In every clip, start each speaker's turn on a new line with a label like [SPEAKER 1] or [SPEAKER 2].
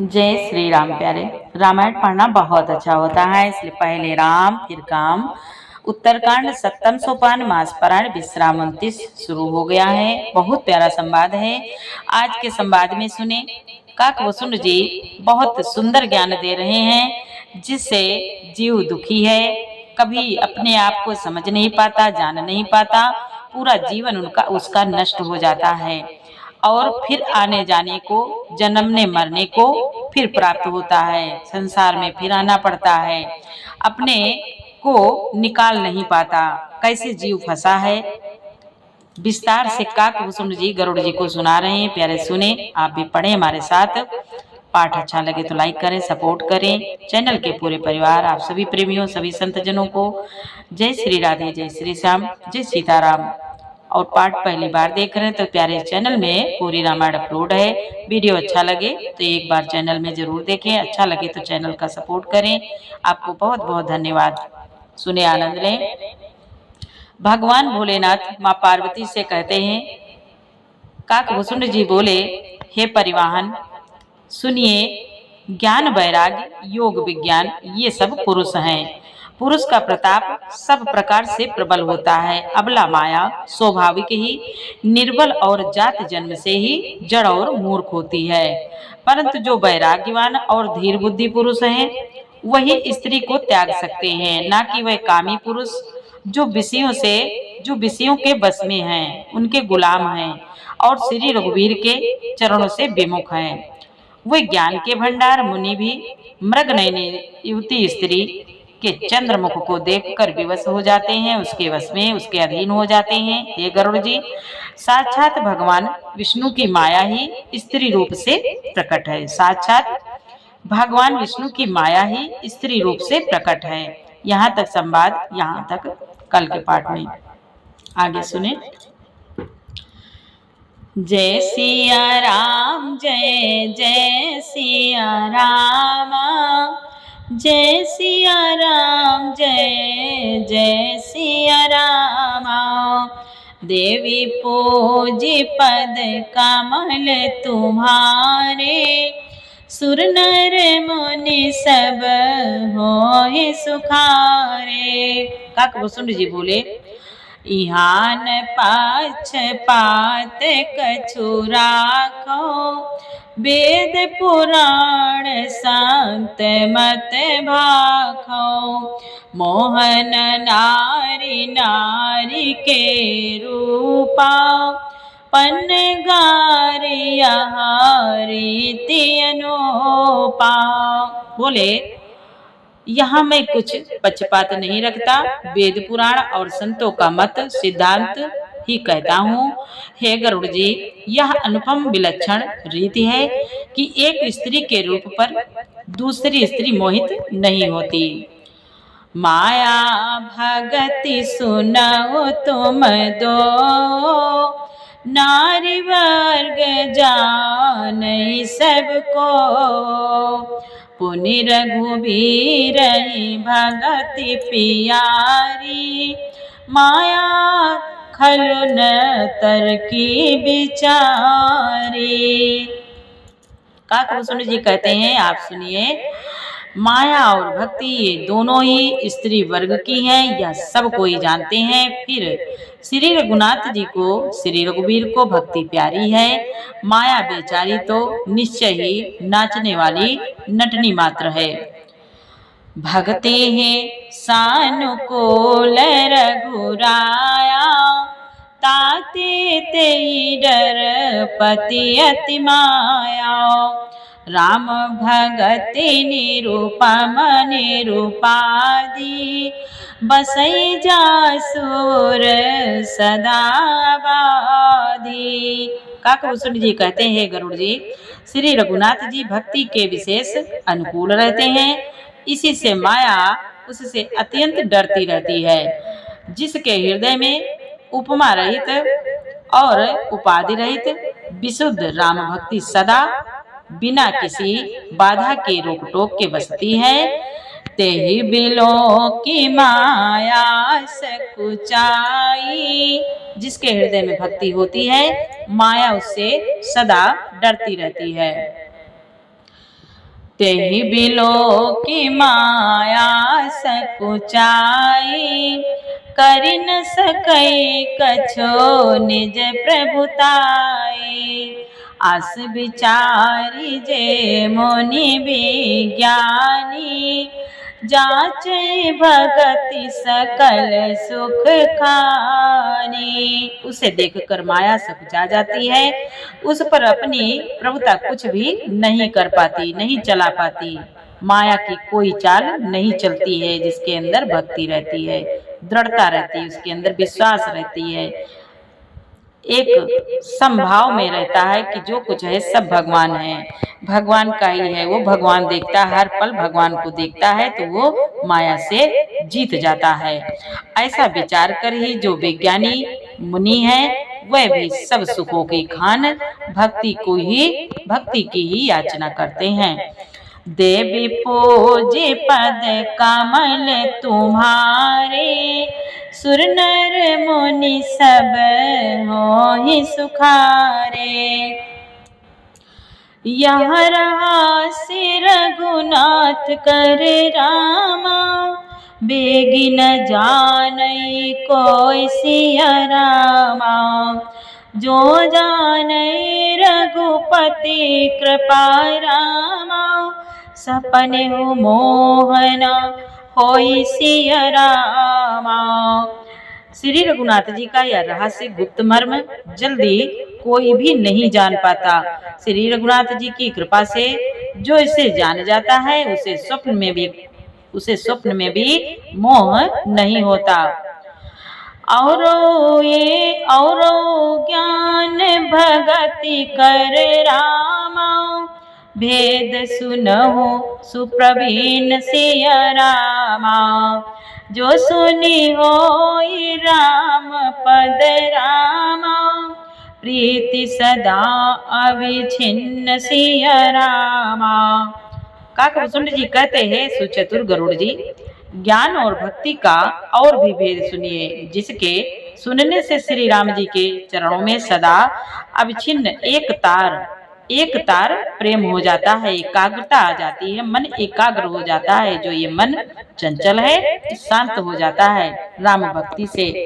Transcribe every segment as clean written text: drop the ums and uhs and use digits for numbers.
[SPEAKER 1] जय श्री राम प्यारे। रामायण पढ़ना बहुत अच्छा होता है, इसलिए पहले राम फिर काम। उत्तरकांड सप्तम सोपान मास पारायण विश्राम 29 शुरू हो गया है। बहुत प्यारा संवाद है। आज के संवाद में सुने। काक वसुंड जी बहुत सुंदर ज्ञान दे रहे हैं, जिससे जीव दुखी है, कभी अपने आप को समझ नहीं पाता, जान नहीं पाता, पूरा जीवन उनका उसका नष्ट हो जाता है और फिर आने जाने को, जन्मने मरने को फिर प्राप्त होता है। संसार में फिर आना पड़ता है, अपने को निकाल नहीं पाता। कैसे जीव फंसा है, विस्तार से काकभूषण जी गरुड़ जी को सुना रहे हैं। प्यारे सुने, आप भी पढ़ें हमारे साथ। पाठ अच्छा लगे तो लाइक करें, सपोर्ट करें। चैनल के पूरे परिवार, आप सभी प्रेमियों, सभी संतजनों को जय श्री राधे, जय श्री श्याम, जय सीताराम। और पाठ पहली बार देख रहे हैं तो प्यारे चैनल में पूरी रामायण अपलोड है। वीडियो अच्छा लगे तो एक बार चैनल में जरूर देखें, अच्छा लगे तो चैनल का सपोर्ट करें। आपको बहुत बहुत धन्यवाद। सुने, आनंद लें। भगवान भोलेनाथ माँ पार्वती से कहते हैं, काकभूषण जी बोले, हे परिवाहन सुनिए, ज्ञान वैराग्य योग विज्ञान ये सब पुरुष हैं। पुरुष का प्रताप सब प्रकार से प्रबल होता है। अबला माया स्वाभाविक ही निर्बल और जात जन्म से ही जड़ और मूर्ख होती है, परंतु जो वैराग्यवान और धीर बुद्धि पुरुष हैं वही स्त्री को त्याग सकते हैं, ना कि वह कामी पुरुष जो विषयों के बस में हैं, उनके गुलाम हैं और श्री रघुवीर के चरणों से विमुख हैं। वे ज्ञान के भंडार मुनि भी मृग नयनी युवती स्त्री के चंद्रमुख को देखकर विवश हो जाते हैं, उसके वश में, उसके अधीन हो जाते हैं। हे गरुड़ जी, साक्षात भगवान विष्णु की माया ही स्त्री रूप से प्रकट है। साक्षात भगवान विष्णु की माया ही स्त्री रूप से प्रकट है। यहाँ तक संवाद, यहाँ तक कल के पाठ में। आगे सुने। जय सिया राम, जय जय सिया राम, जय सिया राम, जय जय सिया राम। देवी पूजी पद कमल तुम्हारे, सुर नर मुनि सब होए सुखारे। काकभूषण जी बोले, इहान पक्षपात कछु राखो, वेद पुराण संत मत भाखो। मोहन नारी नारी के रूपा, पन्नगारी रीति अनूपा। बोले, यहाँ मैं कुछ पक्षपात नहीं रखता, वेद पुराण और संतों का मत सिद्धांत ही कहता हूँ। हे गरुड़ जी, यह अनुपम विलक्षण रीति है कि एक स्त्री के रूप पर दूसरी स्त्री मोहित नहीं होती। माया भगति सुनो तुम दो, नारी वर्ग जान सबको। पुनि रघुबीर भगति पियारी, माया खलु न तर की बिचारी। काकभूषण जी कहते हैं, आप सुनिए, माया और भक्ति ये दोनों ही स्त्री वर्ग की हैं, यह सब कोई जानते हैं। फिर श्री रघुनाथ जी को, श्री रघुवीर को भक्ति प्यारी है, माया बेचारी तो निश्चय ही नाचने वाली नटनी मात्र है। भक्ति है सानुकूल रघुराया, ताते तेई डर पति अति माया। राम भगति निरूपम निरूपादि, बसई जासुर सदा बाधी। काकभूषण जी कहते हैं, गरुड़ जी, श्री रघुनाथ जी भक्ति के विशेष अनुकूल रहते हैं, इसी से माया उससे अत्यंत डरती रहती है। जिसके हृदय में उपमा रहित और उपाधि रहित विशुद्ध राम भक्ति सदा बिना किसी बाधा के रोक टोक के बसती है, तेहि बिलो की माया सकुचाई। जिसके हृदय में भक्ति होती है, माया उससे सदा डरती रहती है। तेहि बिलो की माया सकुचाई, करि न सकई कछो निज प्रभुताई। आस विचारी जे मुनि विज्ञानी, जाचै भगति सकल सुख खानी। उसे देखकर माया सकुचा जाती है, उस पर अपनी प्रभुता कुछ भी नहीं कर पाती, नहीं चला पाती। माया की कोई चाल नहीं चलती है जिसके अंदर भक्ति रहती है, दृढ़ता रहती है, उसके अंदर विश्वास रहती है, एक संभाव में रहता है कि जो कुछ है सब भगवान है, भगवान का ही है। वो भगवान देखता है, हर पल भगवान को देखता है, तो वो माया से जीत जाता है। ऐसा विचार कर ही जो विज्ञानी मुनि है, वह भी सब सुखों की खान भक्ति की ही याचना करते हैं। देवी पूजे पद कमल तुम्हारे, सुर नर मुनि सब होहि सुखारे। यह रहा सिर रघुनाथ कर रामा, बेगी न जानई कोई सिया रामा। जो जानई रघुपति कृपा रामा, सपने मोहन होई सिया रामा। श्री रघुनाथ जी का यह रहस्य गुप्त मर्म जल्दी कोई भी नहीं जान पाता। श्री रघुनाथ जी की कृपा से जो इसे जान जाता है, उसे स्वप्न में भी मोह नहीं होता। और ज्ञान भगति कर रामा, भेद सुनहु सुप्रवीण सिया रामा। जो सुनी होई राम पद रामा, प्रीति सदा अविछिन्न सिया रामा। काकभूषुंड जी कहते हैं, सुचतुर गरुड़ जी, ज्ञान और भक्ति का और भी भेद सुनिए, जिसके सुनने से श्री राम जी के चरणों में सदा अविछिन्न एक तार प्रेम हो जाता है, एकाग्रता आ जाती है, मन एकाग्र हो जाता है। जो ये मन चंचल है शांत हो जाता है राम भक्ति से।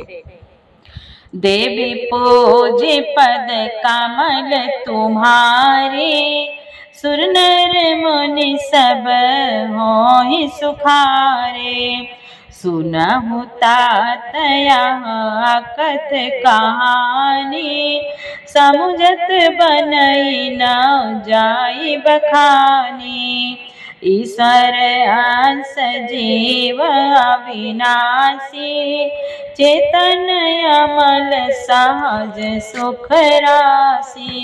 [SPEAKER 1] देवी पूजे पद कमल तुम्हारे, सुर नर मुनि सब होहि सुखारे। सुनहु तात यहाँ कथ कहानी, समुझत बनई न जाई बखानी। ईश्वर अंश जीव अविनाशी, चेतन अमल सहज सुख राशि।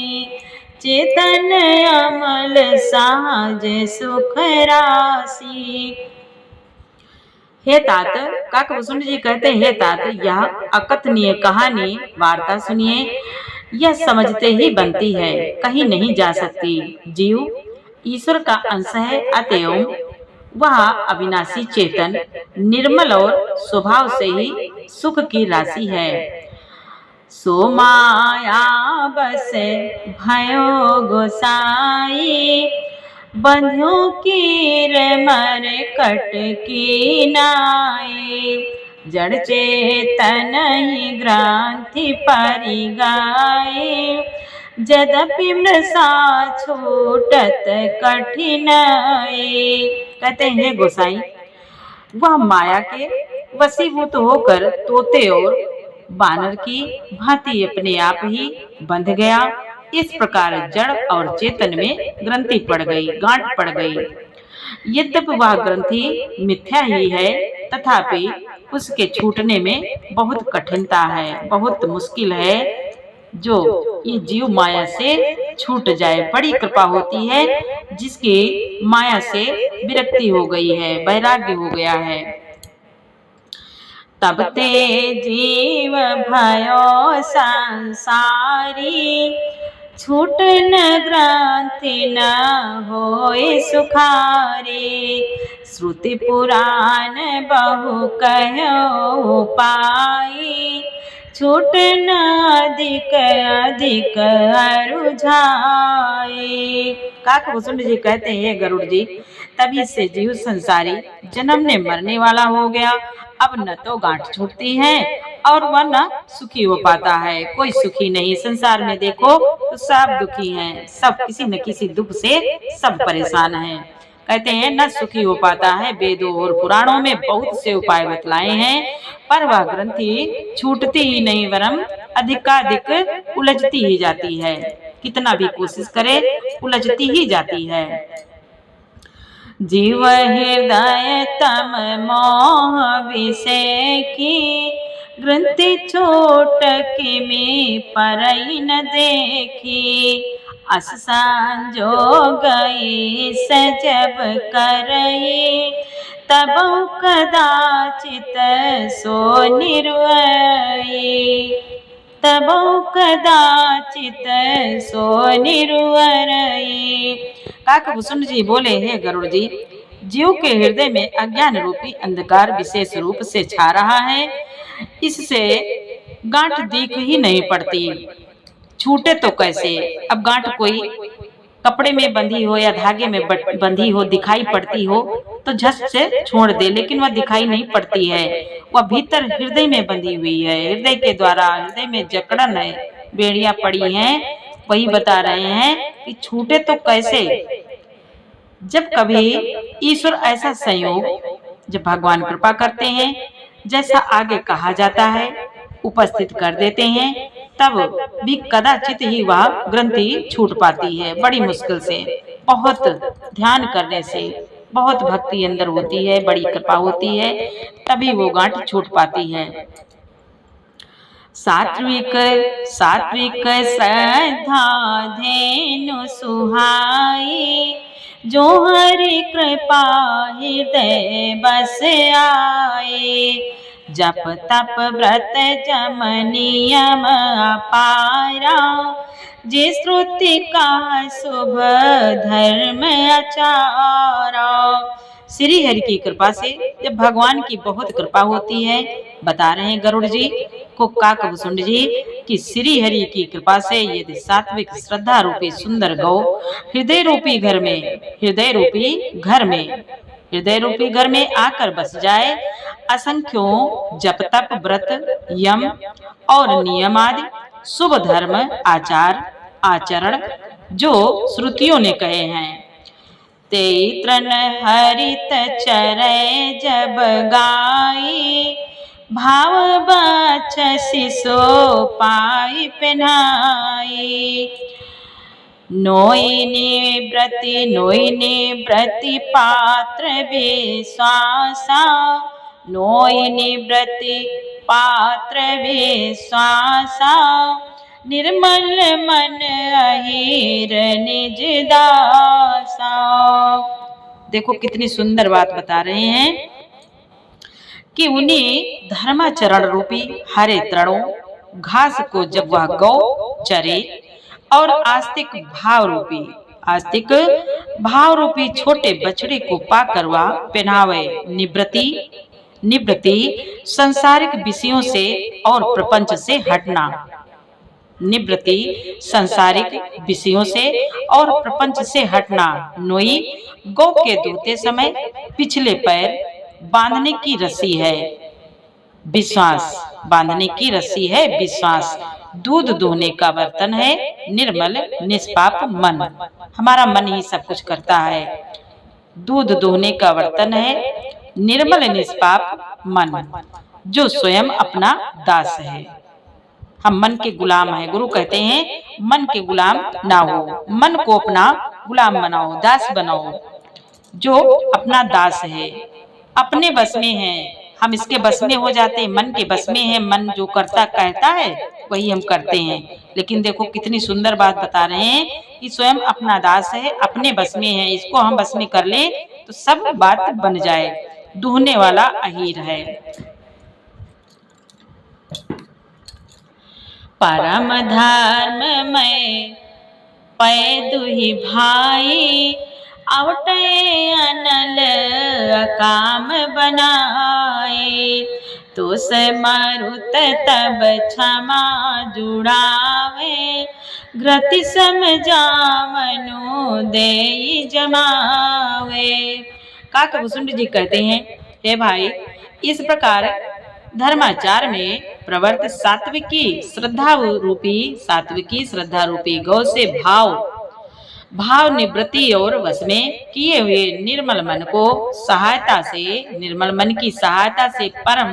[SPEAKER 1] चेतन अमल सहज सुख राशि। हे तात, काकभूषुंड जी कहते हैं, हे तात, यह अकथनीय कहानी वार्ता सुनिए। यह समझते ही बनती है, कहीं नहीं जा सकती। जीव ईश्वर का अंश है, अतएव वह अविनाशी, चेतन, निर्मल और स्वभाव से ही सुख की राशि है। सो माया बस भयो गोसाई, बंधु कीर मर कट की नाई। जड़ चेतन ही ग्रंथि परि गाए, यद्यपि मृषा छूटत कठिनाई। कहते हैं गोसाई, वह माया के वशीभूत होकर तोते और बानर की भांति अपने आप ही बंध गया। इस प्रकार जड़ और चेतन में ग्रंथि पड़ गई, गांठ पड़ गई। यद्यपि वह ग्रंथि मिथ्या ही है, तथापि उसके छूटने में बहुत कठिनता है, बहुत मुश्किल है। जो ये जीव माया से छूट जाए, बड़ी कृपा होती है जिसकी माया से विरक्ति हो गई है, वैराग्य हो गया है। तब ते जीव भयो संसारी, छूट न ग्रंथि न होय सुखारी। श्रुति पुराण बहु कहो पाई, छूटना अधिक अधिक रुझाए। काकभूषुंड जी कहते हैं गरुड़ जी, तभी से जीव संसारी जन्मने मरने वाला हो गया। अब न तो गांठ छूटती है और वह न सुखी हो पाता है। कोई सुखी नहीं संसार में, देखो तो सब दुखी हैं, सब किसी न किसी दुख से सब परेशान हैं। कहते हैं न सुखी हो पाता है। वेदों और पुराणों में बहुत से उपाय बतलाए हैं, पर वह ग्रंथि छूटती ही नहीं, वरम अधिकाधिक उलझती ही जाती है। कितना भी कोशिश करे उलझती ही जाती है। जीव हृदय तम मोह विषय की, ग्रंथि छोट की में परई न देखी। अस सांझो गई सजब करई, तब कदाचित सो निर्वई। तब कदाचित सो निर्वरई। काकभूषुंड जी बोले, हे गरुड़ जी, जीव के हृदय में अज्ञान रूपी अंधकार विशेष रूप से छा रहा है। इससे गांठ दिख ही नहीं पड़ती, छूटे तो कैसे। अब गांठ कोई कपड़े में बंधी हो या धागे में बंधी हो, दिखाई पड़ती हो तो झट से छोड़ दे, लेकिन वह दिखाई नहीं पड़ती है। वह भीतर हृदय में बंधी हुई है। हृदय के द्वारा हृदय में जकड़न है, बेड़ियां पड़ी हैं। वही बता रहे हैं कि छूटे तो कैसे। जब कभी ईश्वर ऐसा संयोग, जब भगवान कृपा करते हैं, जैसा आगे कहा जाता है उपस्थित कर देते हैं, तब भी कदाचित ही वह ग्रंथि छूट पाती है। बड़ी मुश्किल से, बहुत ध्यान करने से, बहुत भक्ति अंदर होती है, बड़ी कृपा होती है, तभी वो गांठ छूट पाती है। सात्विक सात्विक श्रद्धा धेनु सुहाई, जो हरि कृपा हृदय बस आए। जप तप व्रत जम नियम अपारा, जे श्रुति का शुभ धर्म आचारा। श्री हरि की कृपा से, जब भगवान की बहुत कृपा होती है, बता रहे हैं गरुड़ जी को काकभूषुंड जी कि श्री हरि की कृपा से यदि सात्विक श्रद्धा रूपी सुंदर गौ हृदय रूपी घर में, हृदय रूपी घर में, हृदय रूपी घर में आकर बस जाए, असंख्यों जप तप व्रत यम और नियम आदि शुभ धर्म आचार आचरण जो श्रुतियों ने कहे हैं, ते तृण हरित चरै जब गाई, भाव बाछसि सो पाई पहनाई। नोई निवृत्ति पात्र विश्वासा, नोई निवृत्ति पात्र विश्वासा। निर्मल मन अहिर निज दासा। देखो कितनी सुंदर बात बता रहे हैं कि उन्हीं धर्माचरण रूपी हरे तृणों घास को जब वह गौ चरे और आस्तिक भाव रूपी छोटे बछड़े को पाकर वह पहनावे। निवृत्ति संसारिक विषयों से और प्रपंच से हटना, निवृत्ति संसारिक विषयों से और प्रपंच से हटना। नोई गौ के दूते समय पिछले पैर बांधने की रस्सी है विश्वास, बांधने की रस्सी है विश्वास। दूध दोहने का बर्तन है निर्मल निष्पाप मन, हमारा मन ही सब कुछ करता है। दूध दोहने का बर्तन है निर्मल निष्पाप मन, जो स्वयं अपना दास है। हम मन के गुलाम हैं। गुरु कहते हैं मन के गुलाम ना हो, मन को अपना गुलाम बनाओ, दास बनाओ। जो अपना दास है, अपने बस में है, हम इसके बस में हो जाते हैं, मन के बस में है। मन जो करता कहता है वही हम करते हैं। लेकिन देखो कितनी सुंदर बात बता रहे हैं कि स्वयं अपना दास है, अपने बस में है। इसको हम बस में कर ले तो सब बात बन जाए। दूहने वाला अहीर है। परम धर्म में पै दुहि भाई, आवटे अनल काम बनाए। तो समरुत तब क्षमा जुड़ावे, घृति सम जामनु देई जमावे। काकभूषुंड जी कहते हैं, हे भाई, इस प्रकार धर्माचार में प्रवर्त सात्विकी श्रद्धा रूपी गौ से भाव निवृत्ति और वश में किए हुए निर्मल मन की सहायता से परम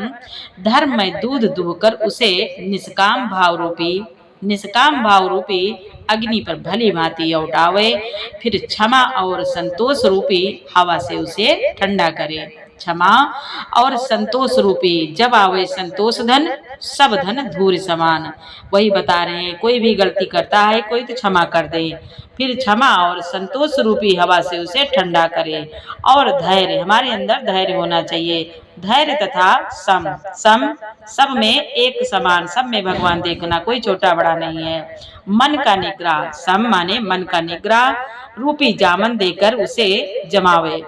[SPEAKER 1] धर्म में दूध दुहकर उसे निष्काम भाव रूपी अग्नि पर भली भांति औटावे, फिर क्षमा और संतोष रूपी हवा से उसे ठंडा करे। क्षमा और संतोष रूपी जब आवे संतोष धन, सब धन धूल समान। वही बता रहे हैं, कोई भी गलती करता है कोई तो क्षमा कर दे, फिर क्षमा और संतोष रूपी हवा से उसे ठंडा करे। और धैर्य, हमारे अंदर धैर्य होना चाहिए। धैर्य तथा सम सब में एक समान, सब में भगवान देखना, कोई छोटा बड़ा नहीं है। मन का निग्रह, सम माने मन का निग्रह रूपी जामन देकर उसे जमावे।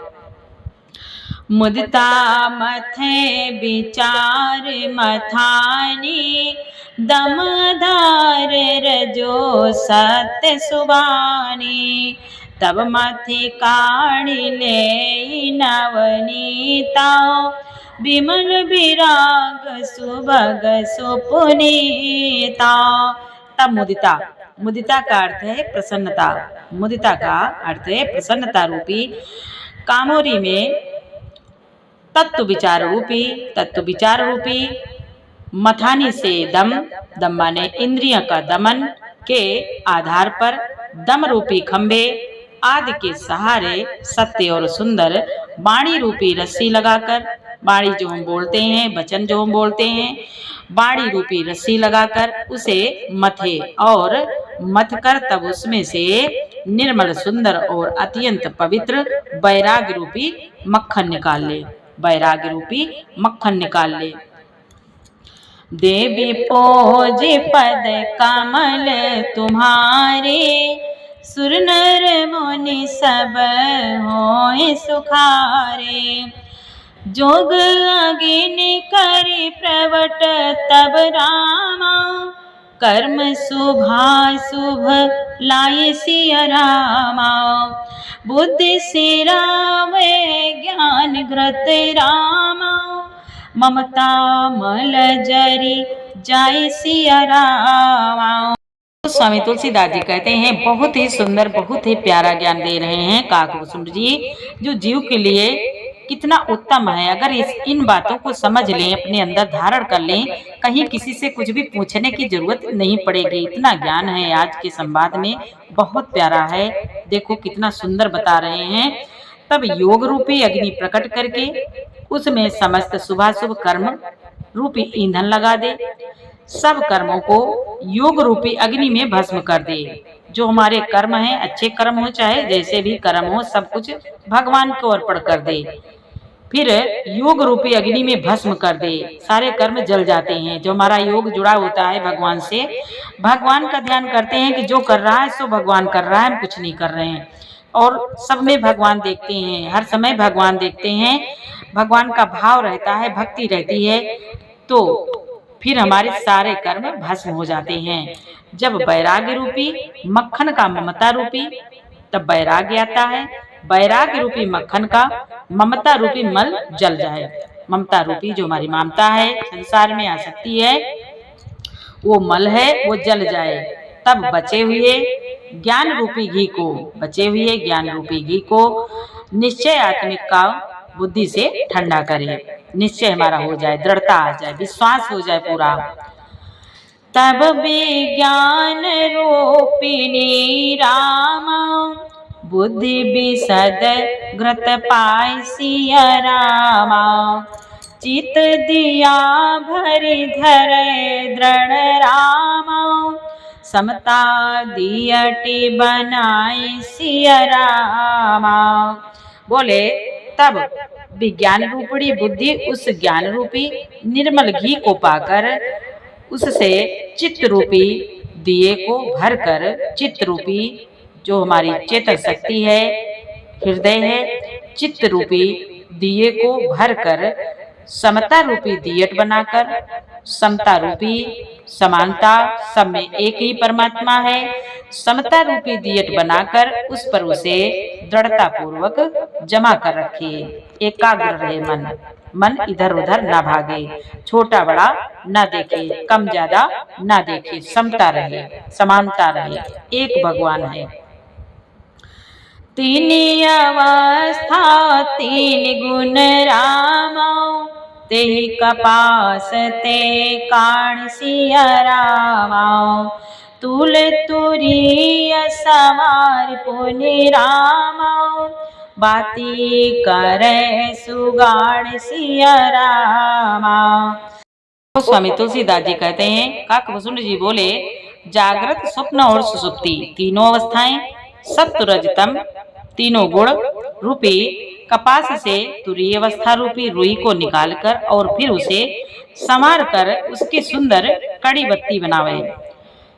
[SPEAKER 1] मुदिता मथे विचार मथानी, दमदार रजो सत्य सुबानी। तब मथे काढ़ी ले नवनीता, विमल विराग सुभग सुपुनीता। तब मुदिता का अर्थ है प्रसन्नता। मुदिता का अर्थ है प्रसन्नता रूपी कामोरी में तत्व विचार रूपी मथानी से दम माने इंद्रियों का दमन के आधार पर दम रूपी खंभे आदि के सहारे सत्य और सुंदर वाणी रूपी रस्सी लगाकर, वाणी जो हम बोलते हैं, वचन जो हम बोलते हैं, वाणी रूपी रस्सी लगाकर उसे मथे और मथकर तब उसमें से निर्मल सुंदर और अत्यंत पवित्र वैराग्य रूपी मक्खन निकाल ले। वैराग्य रूपी मक्खन निकाल ले। देवी पोज पद कमल तुम्हारे, सुर नर मुनि सब होए सुखारे। जोग अग्नि करि प्रवट तब रामा, कर्म शुभ लाए सिया रामा। बुद्धि सिरावे ज्ञान घृत रामा, ममता मल जरी जाय सिया रामा। स्वामी तुलसीदास जी कहते हैं, बहुत ही सुंदर, बहुत ही प्यारा ज्ञान दे रहे हैं काकभूषुंड जी, जो जीव के लिए कितना उत्तम है। अगर इन बातों को समझ लें, अपने अंदर धारण कर लें, कहीं किसी से कुछ भी पूछने की जरूरत नहीं पड़ेगी। इतना ज्ञान है आज के संवाद में, बहुत प्यारा है। देखो कितना सुंदर बता रहे हैं। तब योग रूपी अग्नि प्रकट करके उसमें समस्त शुभाशुभ कर्म रूपी ईंधन लगा दे, सब कर्मों को योग रूपी अग्नि में भस्म कर दे। जो हमारे कर्म हैं, अच्छे कर्म हो चाहे जैसे भी कर्म हो, सब कुछ भगवान को अर्पण कर दे, फिर योग रूपी अग्नि में भस्म कर दे। सारे कर्म जल जाते हैं। जो हमारा योग जुड़ा होता है भगवान से, भगवान का ध्यान करते हैं कि जो कर रहा है सो भगवान कर रहा है, हम कुछ नहीं कर रहे हैं। और सब में भगवान देखते हैं, हर समय भगवान देखते हैं, भगवान का भाव रहता है, भक्ति रहती है, तो फिर हमारे सारे कर्म भस्म हो जाते हैं। जब वैराग्य रूपी मक्खन का ममता रूपी, तब वैराग्य आता है। वैराग्य रूपी मक्खन का ममता रूपी मल जल जाए। ममता रूपी जो हमारी ममता है, संसार में आसक्ति है, वो मल है, वो जल जाए। तब बचे हुए ज्ञान रूपी घी को निश्चय आत्मिक का बुद्धि से ठंडा करे। निश्चय हमारा हो जाए, दृढ़ता आ जाए, विश्वास हो जाए पूरा। तब विज्ञान रूपिणी रामा, बुद्धि विशद घृत पाय सिया रामा। चित दिया भरि धरे दृढ़ रामा, समता दियटी बनाए सिया रामा। बोले तब विज्ञान रूपी बुद्धि उस ज्ञान रूपी निर्मल घी को पाकर उससे चित्त रूपी दिए को भरकर, चित्त रूपी जो हमारी चेतन शक्ति है, हृदय है, चित्त रूपी दिए को भरकर समता रूपी दियट बनाकर, समता रूपी समानता, सब में एक ही परमात्मा है। समता रूपी दियट बनाकर उस पर उसे दृढ़ता पूर्वक जमा कर रखिए। एकाग्र रहे मन, मन इधर उधर ना भागे, छोटा बड़ा ना देखे, कम ज्यादा ना देखे, समता रहे, समानता रहे, एक भगवान है। तीन अवस्था तीन गुण रामा, तेहि कपास ते कान सिया रामा, तुल तुरीय समार पुनि रामा, बाती करे सुगाड़ सिया रामा। स्वामी तुलसीदास जी कहते हैं, काकभूषुंड जी बोले, जागृत स्वप्न और सुषुप्ति तीनों अवस्थाएं सत्व रजतम तीनों गुण रूपी कपास से तुरीय अवस्था रूपी रुई को निकालकर और फिर उसे संवार कर उसकी सुंदर कड़ी बत्ती बनावे।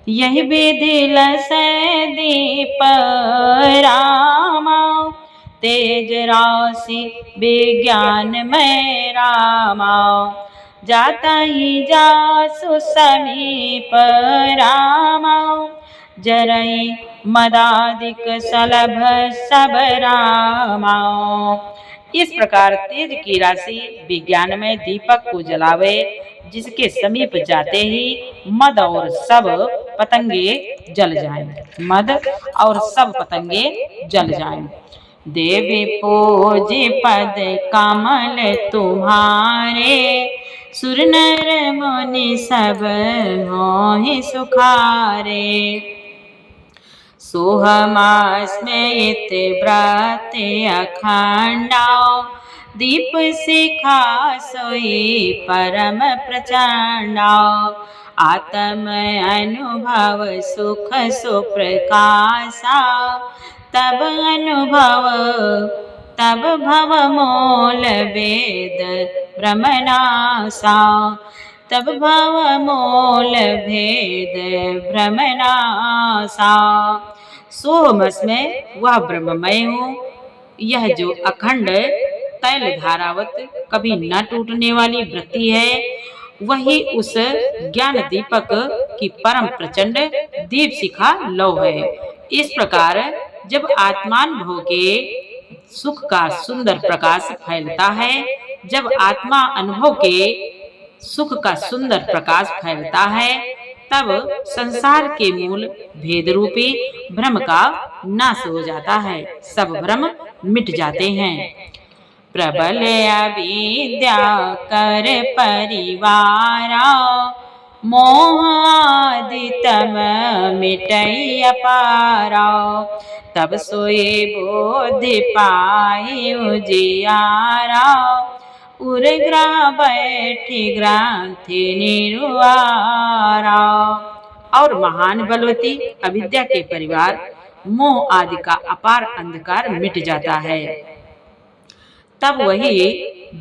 [SPEAKER 1] यही विधि लसै दीप रामा, तेज राशि विज्ञान में रामा, जाता ही जासु समीप रामा, जरई मदादिक सलभ सब रामा। इस प्रकार तेज की राशि विज्ञान में दीपक को जलावे, जिसके समीप जाते ही मद और सब पतंगे जल जाएं, मद और सब पतंगे जल जाएं। देवी पूजी पद कमल तुम्हारे, सुर नर मुनि सब होहि सुखारे। सोह मास में इत व्रत अखंडा, दीप शिखा सोई परम प्रचंडा, आत्म अनुभव सुख सुप्रकाशा, तब अनुभव तब भव मूल वेद ब्रह्मनासा, तब भव मूल भेद ब्रह्मनासा। सोहमस में वह ब्रह्ममय हूँ, यह जो अखंड तैल धारावत कभी न टूटने वाली वृत्ति है, वही उस ज्ञान दीपक की परम प्रचंड दीप शिखा लौ है। इस प्रकार जब आत्मानुभव के सुख का सुंदर प्रकाश फैलता है, जब आत्मा अनुभव के सुख का सुंदर प्रकाश फैलता है, तब संसार के मूल भेद रूपी भ्रम का नाश हो जाता है, सब भ्रम मिट जाते हैं। प्रबल अविद्या कर परिवारा, मोह आदि तम मिटई अपारा, तब सोए बोधि पाई उजियारा, उर्ग्रह बैठी ग्रंथि निर्वारा। और महान बलवती अविद्या के परिवार मोह आदि का अपार अंधकार मिट जाता है, तब वही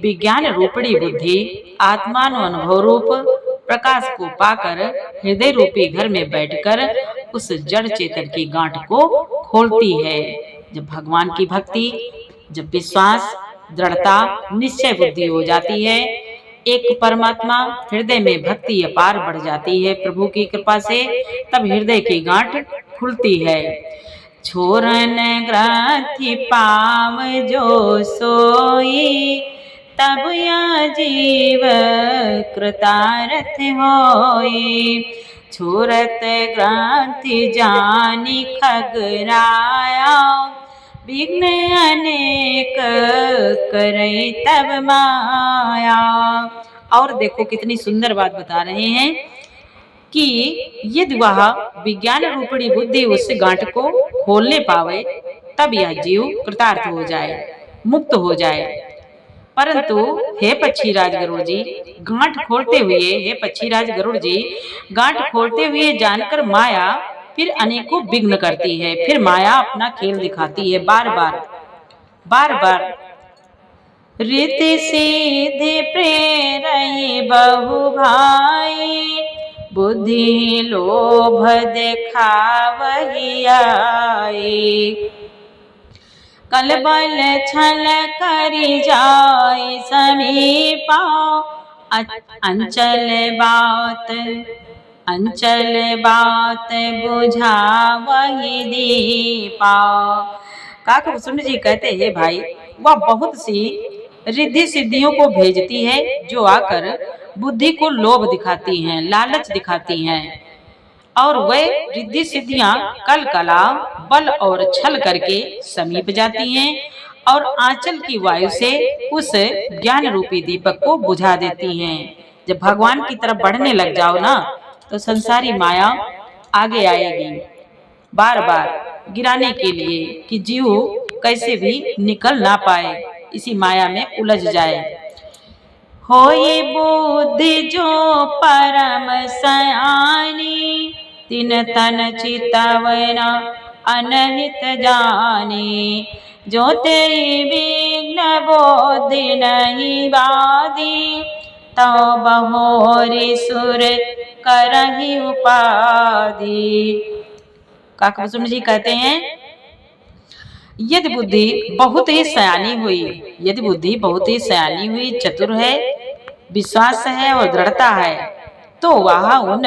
[SPEAKER 1] विज्ञान रूपणी बुद्धि आत्मानुभव रूप प्रकाश को पाकर हृदय रूपी घर में बैठकर उस जड़ चेतन की गांठ को खोलती है। जब भगवान की भक्ति, जब विश्वास, दृढ़ता, निश्चय बुद्धि हो जाती है, एक परमात्मा हृदय में भक्ति अपार बढ़ जाती है प्रभु की कृपा से, तब हृदय की गांठ खुलती है। छोरन ग्रंथि पाव जो सोई, तब या जीव कृतार्थ होई, छोरत ग्रंथि जानी खगराया, विघ्न अनेक करई तब माया। और देखो कितनी सुंदर बात बता रहे हैं कि यदि वह विज्ञान रूपणी बुद्धि उस गांठ को खोलने पावे, तब यह जीव कृतार्थ हो जाए, मुक्त हो जाए। परंतु हे पक्षीराज गरुड़ जी, गांठ खोलते हुए, हे पक्षीराज गरुड़ जी, गांठ खोलते हुए जानकर माया फिर अनेकों विघ्न करती है, फिर माया अपना खेल दिखाती है बार बार। रीति सीधे प्रेरई बहु भाई, बुद्धि लोभ दिखावही आई, कलबल छल करि जाय समीपा, अंचल बात अंचल बात बुझावहि दीपा। काकभूषुंड जी कहते हैं भाई, वह बहुत सी रिद्धि सिद्धियों को भेजती है जो आकर बुद्धि को लोभ दिखाती हैं, लालच दिखाती हैं, और वे रिद्धि सिद्धियां कल कला बल और छल करके समीप जाती हैं और आंचल की वायु से उस ज्ञान रूपी दीपक को बुझा देती हैं। जब भगवान की तरफ बढ़ने लग जाओ ना, तो संसारी माया आगे आएगी बार बार गिराने के लिए कि जीव कैसे भी निकल ना पाए, इसी माया में उलझ जाए। होई बुद्धि जो परम सयानी, तिन तन चितवना अनहित जानी। जो ते विघ्न बोधि नहीं बाधी, तो बहोरी सुर करहि उपाधि। काकभूषुंड जी कहते हैं, यदि बुद्धि बहुत ही सयानी हुई, यदि बुद्धि बहुत ही सयानी हुई, चतुर है, विश्वास है और दृढ़ता है, तो वह उन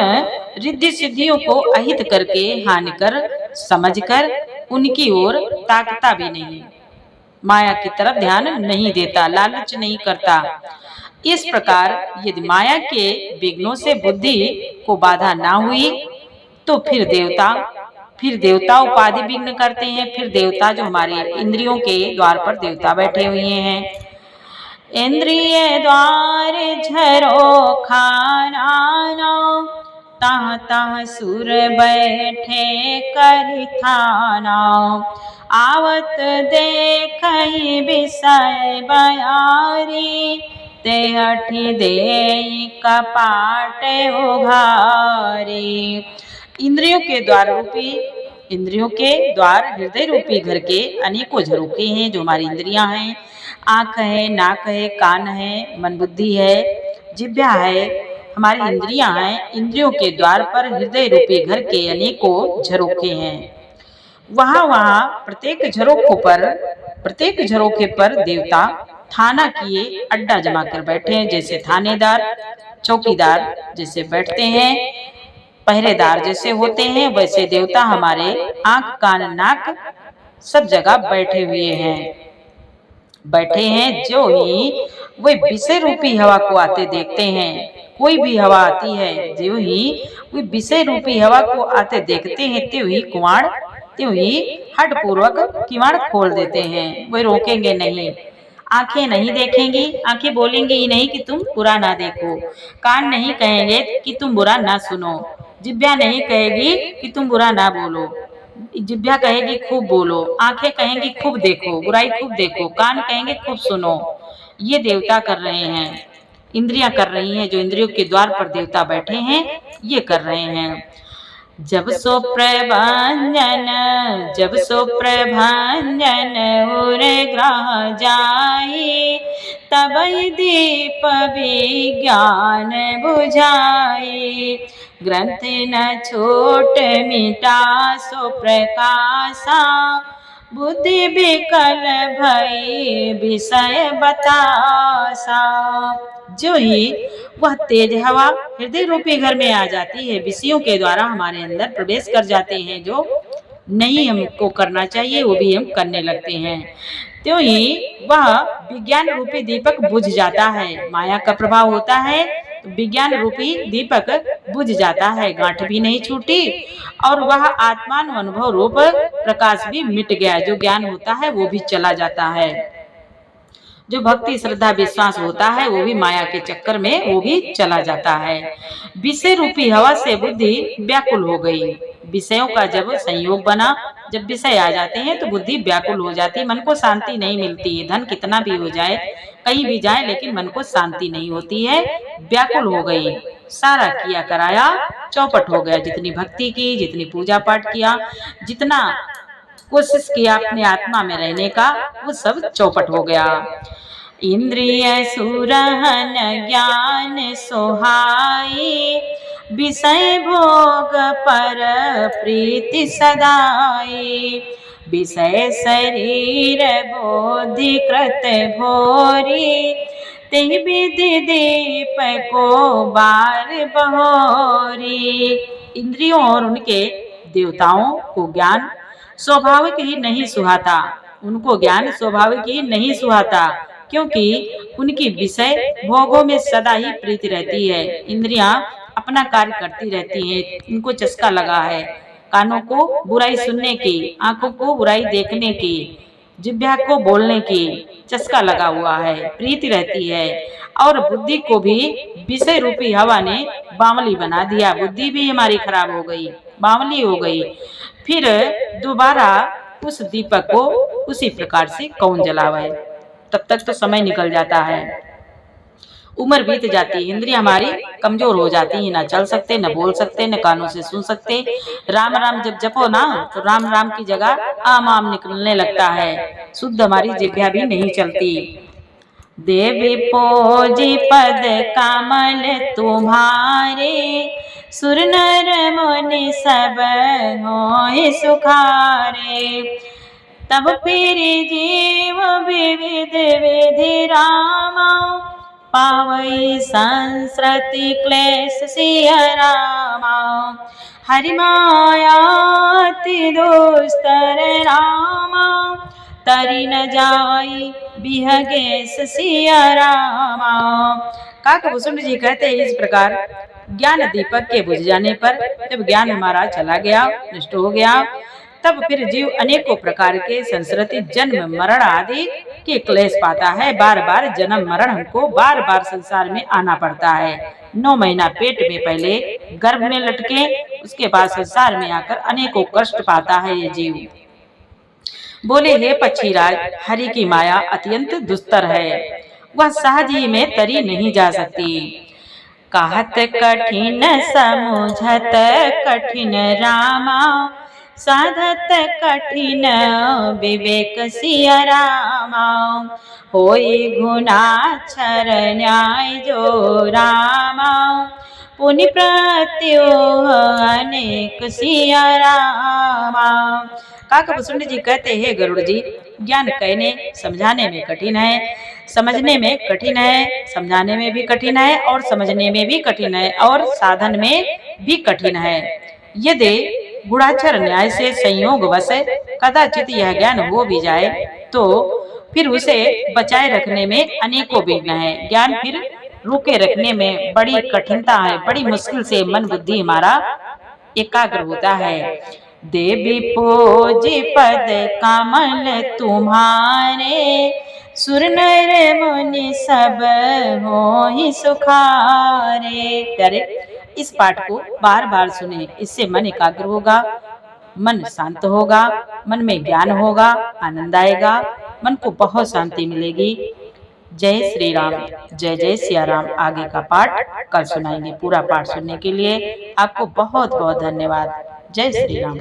[SPEAKER 1] रिद्धि सिद्धियों को अहित करके हानिकर समझकर उनकी ओर ताकता भी नहीं, माया की तरफ ध्यान नहीं देता, लालच नहीं करता। इस प्रकार यदि माया के विघ्नों से बुद्धि को बाधा ना हुई, तो फिर देवता उपाधि विघ्न करते हैं। फिर देवता जो हमारे इंद्रियों के द्वार पर देवता बैठे हुए हैं, इंद्रिय द्वार झरो खाना, तह तह सुर बैठे करि थाना। आवत देखहि विषय बयारी, ते हठि देई कपाट उघारी। इंद्रियों के द्वार हृदय रूपी घर के अनेकों झरोखे हैं, जो हमारी इंद्रियां हैं। आंख है, नाक है, कान है, मन बुद्धि है, जिह्वा है, हमारी इंद्रियां हैं। इंद्रियों के द्वार पर हृदय रूपी घर के अनेकों झरोखे हैं। वहां प्रत्येक झरोखे पर देवता थाना किए अड्डा जमा कर बैठे हैं। जैसे थानेदार चौकीदार जैसे बैठते हैं, पहरेदार जैसे होते हैं, वैसे देवता हमारे आंख कान नाक सब जगह बैठे हैं। जो ही वे विषय रूपी हवा को आते देखते हैं, कोई भी हवा आती है, जो ही वे विषय रूपी हवा को आते देखते हैं, त्यों ही हठ पूर्वक किवाड़ खोल देते हैं। वे रोकेंगे नहीं, आंखें नहीं देखेंगी, आंखें बोलेंगी ही नहीं कि तुम बुरा ना देखो, कान नहीं कहेंगे कि तुम बुरा ना सुनो, जिह्वा नहीं कहेगी कि तुम बुरा ना बोलो, जिह्वा कहेगी खूब बोलो, आंखें कहेंगी खूब देखो, बुराई खूब देखो, कान कहेंगे खूब सुनो। ये देवता कर रहे हैं, इंद्रियां कर रही हैं, जो इंद्रियों के द्वार पर देवता बैठे हैं, ये कर रहे हैं। जब सो प्रभंजन उर ग्रह जाई, तब दीप विज्ञान बुझाई। ग्रंथ न छोट मिटा सो प्रकाशा, बुद्धि विकल भई विषय बतासा। जो ही वह तेज हवा हृदय रूपी घर में आ जाती है, विषयों के द्वारा हमारे अंदर प्रवेश कर जाते हैं, जो नहीं हमको करना चाहिए वो भी हम करने लगते हैं, त्यों ही वह विज्ञान रूपी दीपक बुझ जाता है। माया का प्रभाव होता है तो विज्ञान रूपी दीपक बुझ जाता है, गांठ भी नहीं छूटी और वह आत्मानुभव रूप प्रकाश भी मिट गया। जो ज्ञान होता है वो भी चला जाता है, जो भक्ति श्रद्धा विश्वास होता है वो भी माया के चक्कर में वो भी चला जाता है। विषय रूपी हवा से बुद्धि व्याकुल हो गई। विषयों का जब संयोग बना, जब विषय आ जाते हैं तो बुद्धि व्याकुल हो जाती है, मन को शांति नहीं मिलती है। धन कितना भी हो जाए, कहीं भी जाए, लेकिन मन को शांति नहीं होती है, व्याकुल हो गई। सारा किया कराया चौपट हो गया। जितनी भक्ति की, जितनी पूजा पाठ किया, जितना कोशिश किया अपने आत्मा में रहने का, वो सब चौपट हो गया। इंद्रिय सुरहन ज्ञान सोहाई, विषय भोग पर प्रीति सदाई। विषय शरीर बोधि कृत भोरी, तेहि विधि दीप को बार बहोरी। इंद्रियों और उनके देवताओं को ज्ञान स्वाभाविक ही नहीं सुहाता, उनको ज्ञान स्वाभाविक ही नहीं सुहाता, क्योंकि उनकी विषय भोगों में सदा ही प्रीति रहती है। इंद्रियां अपना कार्य करती रहती हैं, इनको चस्का लगा है कानों को बुराई सुनने की, आंखों को बुराई देखने की, जिह्वा को बोलने की चस्का लगा हुआ है, प्रीति रहती है। और बुद्धि को भी विषय रूपी हवा ने बावली बना दिया, बुद्धि भी हमारी खराब हो गई, बावली हो गई। फिर दोबारा उस दीपक को उसी प्रकार से कौन जलावे, तब तक तो समय निकल जाता है, उम्र बीत जाती है, इंद्रियां हमारी कमजोर हो जाती है, ना चल सकते, न बोल सकते, न कानों से सुन सकते। राम राम जब जपो ना तो राम राम की जगह आम आम निकलने लगता है, शुद्ध हमारी जिह्वा भी नहीं चलती। देवी पोजी पद कमल तुम्हारे, सुर नर मुनि सब होय सुखारे। तब फिर जीव विविध विधि रामा, पावई संस्कृति क्लेश सिय रामा। हरि माया अति दुस्तर रामा, तरि न जाई बिहगेश सिय रामा। काकभूषण जी कहते हैं इस प्रकार ज्ञान दीपक के बुझ जाने पर, जब ज्ञान हमारा चला गया, नष्ट हो गया, तब फिर जीव अनेकों प्रकार के संस्कृति जन्म मरण आदि के क्लेश पाता है। बार बार जन्म मरण हमको बार बार संसार में आना पड़ता है। 9 महीना पेट में पहले गर्भ में लटके, उसके बाद संसार में आकर अनेकों कष्ट पाता है ये जीव। बोले हे पक्षीराज, हरि की माया अत्यंत दुस्तर है, वह सहज ही में तरी नहीं जा सकती। कहत कठिन समुझत कठिन रामा, साधत कठिन विवेक सिय रामा। होई गुणाक्षर न्याय जो रामा, पुनि प्रत्युह अनेक सिय रामा। काकभूषण जी कहते हैं गरुड़ जी, ज्ञान कहने समझाने में कठिन है, समझने में कठिन है, समझाने में भी कठिन है, और समझने में भी कठिन है, और साधन में भी कठिन है। यदि गुणाक्षर न्याय से संयोग वश कदाचित यह ज्ञान हो भी जाए, तो फिर उसे बचाए रखने में अनेकों विघ्न है। ज्ञान फिर रोके रखने में बड़ी कठिनता है, बड़ी मुश्किल से मन बुद्धि हमारा एकाग्र होता है। देवी पोजी पद कमल तुम्हारे, सुर नर मुनि सब होहि सुखारे। प्यारे, इस पाठ को बार बार सुने, इससे मन एकाग्र होगा, मन शांत होगा, मन में ज्ञान होगा, आनंद आएगा, मन को बहुत शांति मिलेगी। जय श्री राम, जय जय सिया राम। आगे का पाठ कल सुनाएंगे। पूरा पाठ सुनने के लिए आपको बहुत बहुत धन्यवाद। जय श्री राम।